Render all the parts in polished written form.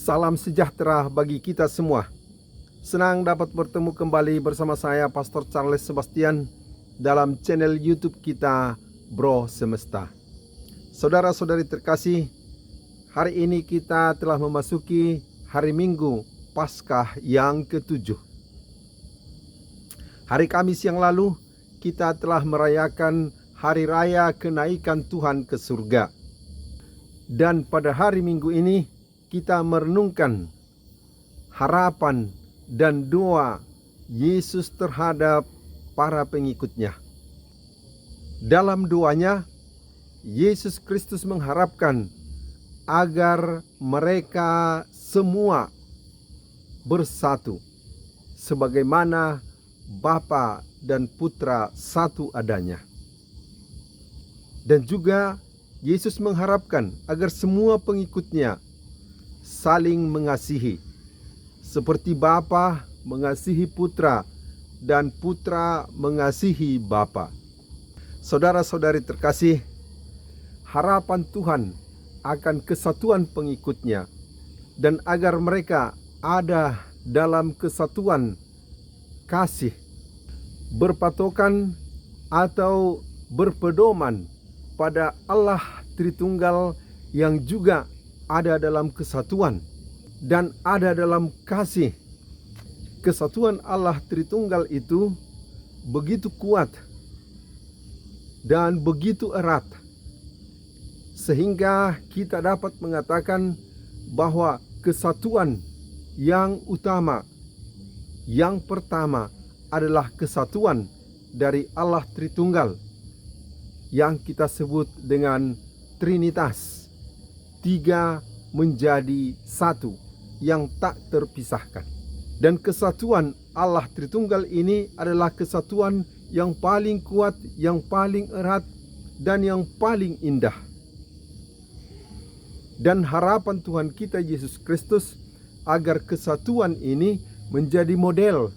Salam sejahtera bagi kita semua. Senang dapat bertemu kembali bersama saya Pastor Charles Sebastian dalam channel YouTube kita Bro Semesta. Saudara-saudari terkasih, hari ini kita telah memasuki hari Minggu Paskah yang ke-7. Hari Kamis yang lalu kita telah merayakan hari raya kenaikan Tuhan ke surga. Dan pada hari Minggu ini kita merenungkan harapan dan doa Yesus terhadap para pengikutnya. Dalam doanya, Yesus Kristus mengharapkan agar mereka semua bersatu, sebagaimana Bapa dan Putra satu adanya. Dan juga Yesus mengharapkan agar semua pengikutnya saling mengasihi, seperti Bapa mengasihi Putra dan Putra mengasihi Bapa. Saudara-saudari terkasih, harapan Tuhan akan kesatuan pengikutnya dan agar mereka ada dalam kesatuan kasih, berpatokan atau berpedoman pada Allah Tritunggal yang juga ada dalam kesatuan dan ada dalam kasih. Kesatuan Allah Tritunggal itu begitu kuat dan begitu erat, sehingga kita dapat mengatakan bahwa kesatuan yang utama, yang pertama adalah kesatuan dari Allah Tritunggal yang kita sebut dengan Trinitas. Tiga menjadi satu yang tak terpisahkan. Dan kesatuan Allah Tritunggal ini adalah kesatuan yang paling kuat, yang paling erat, dan yang paling indah. Dan harapan Tuhan kita Yesus Kristus agar kesatuan ini menjadi model,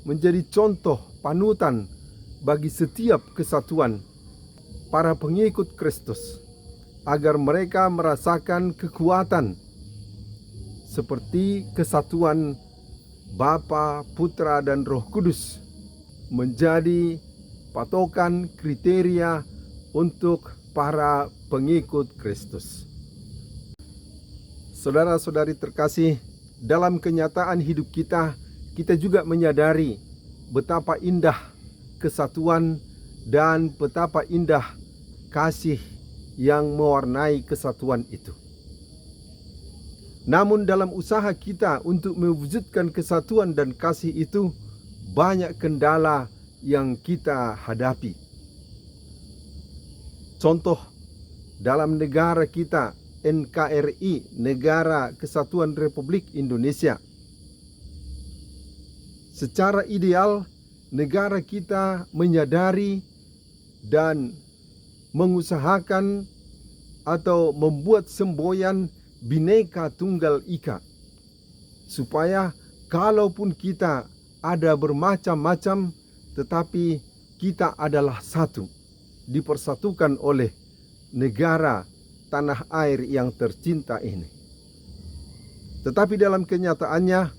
menjadi contoh panutan bagi setiap kesatuan para pengikut Kristus, agar mereka merasakan kekuatan seperti kesatuan Bapa, Putra, dan Roh Kudus menjadi patokan kriteria untuk para pengikut Kristus. Saudara-saudari terkasih, dalam kenyataan hidup kita, kita juga menyadari betapa indah kesatuan dan betapa indah kasih yang mewarnai kesatuan itu. Namun dalam usaha kita untuk mewujudkan kesatuan dan kasih itu, banyak kendala yang kita hadapi. Contoh, dalam negara kita, NKRI, Negara Kesatuan Republik Indonesia. Secara ideal, negara kita menyadari dan mengusahakan atau membuat semboyan Bhinneka Tunggal Ika, supaya kalaupun kita ada bermacam-macam, tetapi kita adalah satu, dipersatukan oleh negara tanah air yang tercinta ini. Tetapi dalam kenyataannya,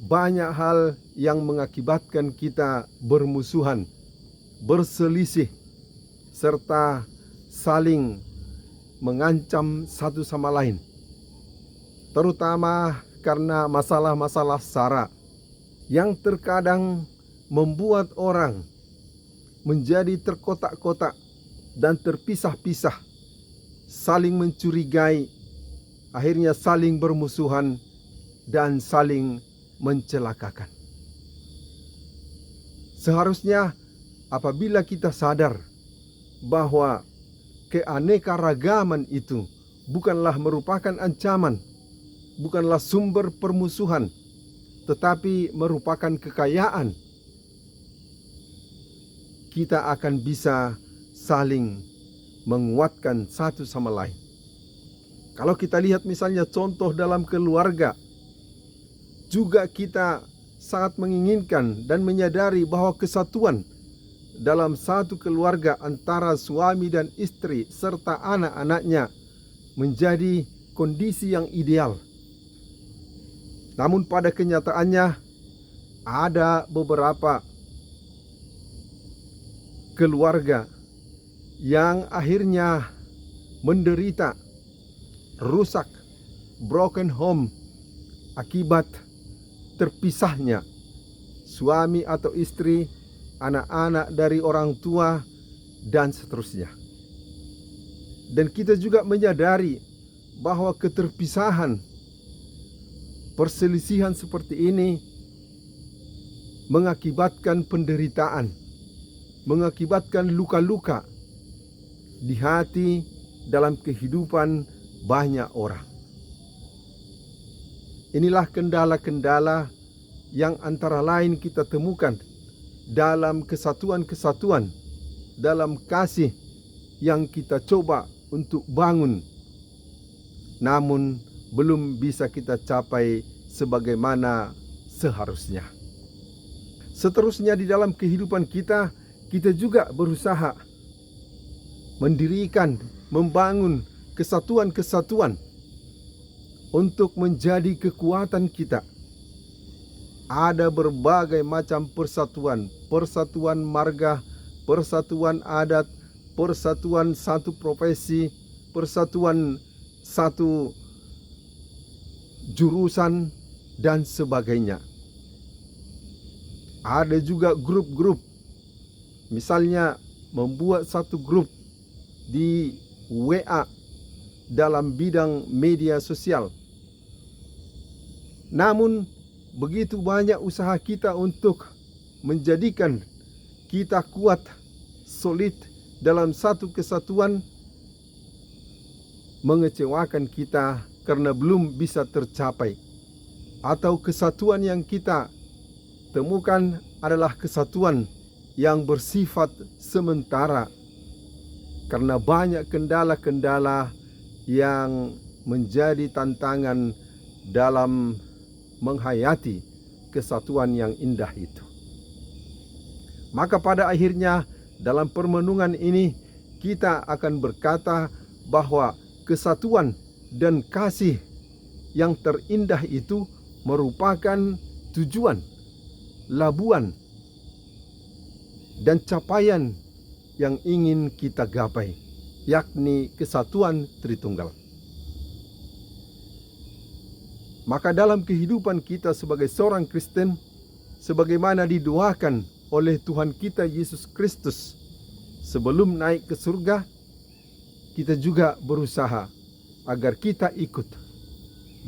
banyak hal yang mengakibatkan kita bermusuhan, berselisih, serta saling mengancam satu sama lain, terutama karena masalah-masalah sara yang terkadang membuat orang menjadi terkotak-kotak dan terpisah-pisah, saling mencurigai, akhirnya saling bermusuhan dan saling mencelakakan. Seharusnya apabila kita sadar bahwa keanekaragaman itu bukanlah merupakan ancaman, bukanlah sumber permusuhan, tetapi merupakan kekayaan, kita akan bisa saling menguatkan satu sama lain. Kalau kita lihat misalnya contoh dalam keluarga, juga kita sangat menginginkan dan menyadari bahwa kesatuan dalam satu keluarga antara suami dan istri serta anak-anaknya menjadi kondisi yang ideal, Namun pada kenyataannya ada beberapa keluarga yang akhirnya menderita, rusak, broken home akibat terpisahnya suami atau istri, anak-anak dari orang tua, dan seterusnya. Dan kita juga menyadari bahwa keterpisahan, perselisihan seperti ini mengakibatkan penderitaan, mengakibatkan luka-luka di hati dalam kehidupan banyak orang. Inilah kendala-kendala yang antara lain kita temukan dalam kesatuan-kesatuan, dalam kasih yang kita coba untuk bangun, namun belum bisa kita capai sebagaimana seharusnya. Seterusnya di dalam kehidupan kita, kita juga berusaha mendirikan, membangun kesatuan-kesatuan untuk menjadi kekuatan kita. Ada berbagai macam persatuan, persatuan marga, persatuan adat, persatuan satu profesi, persatuan satu jurusan, dan sebagainya. Ada juga grup-grup, misalnya membuat satu grup di WA dalam bidang media sosial. Namun begitu banyak usaha kita untuk menjadikan kita kuat, solid dalam satu kesatuan, mengecewakan kita karena belum bisa tercapai. Atau kesatuan yang kita temukan adalah kesatuan yang bersifat sementara, karena banyak kendala-kendala yang menjadi tantangan dalam menghayati kesatuan yang indah itu. Maka pada akhirnya dalam permenungan ini kita akan berkata bahwa kesatuan dan kasih yang terindah itu merupakan tujuan, labuan, dan capaian yang ingin kita gapai, yakni kesatuan Tritunggal. Maka dalam kehidupan kita sebagai seorang Kristen, sebagaimana didoakan oleh Tuhan kita Yesus Kristus sebelum naik ke surga, kita juga berusaha agar kita ikut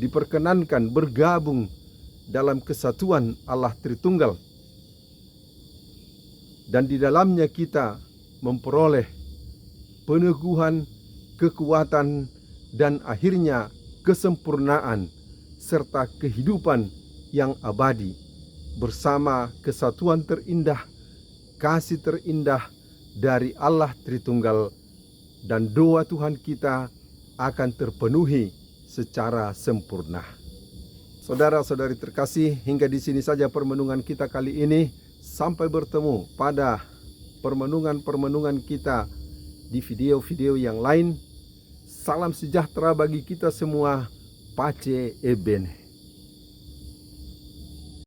diperkenankan bergabung dalam kesatuan Allah Tritunggal, dan di dalamnya kita memperoleh peneguhan, kekuatan, dan akhirnya kesempurnaan serta kehidupan yang abadi bersama kesatuan terindah, kasih terindah dari Allah Tritunggal, dan doa Tuhan kita akan terpenuhi secara sempurna. Saudara-saudari terkasih, hingga di sini saja permenungan kita kali ini. Sampai bertemu pada permenungan-permenungan kita di video-video yang lain. Salam sejahtera bagi kita semua. Pace e bene.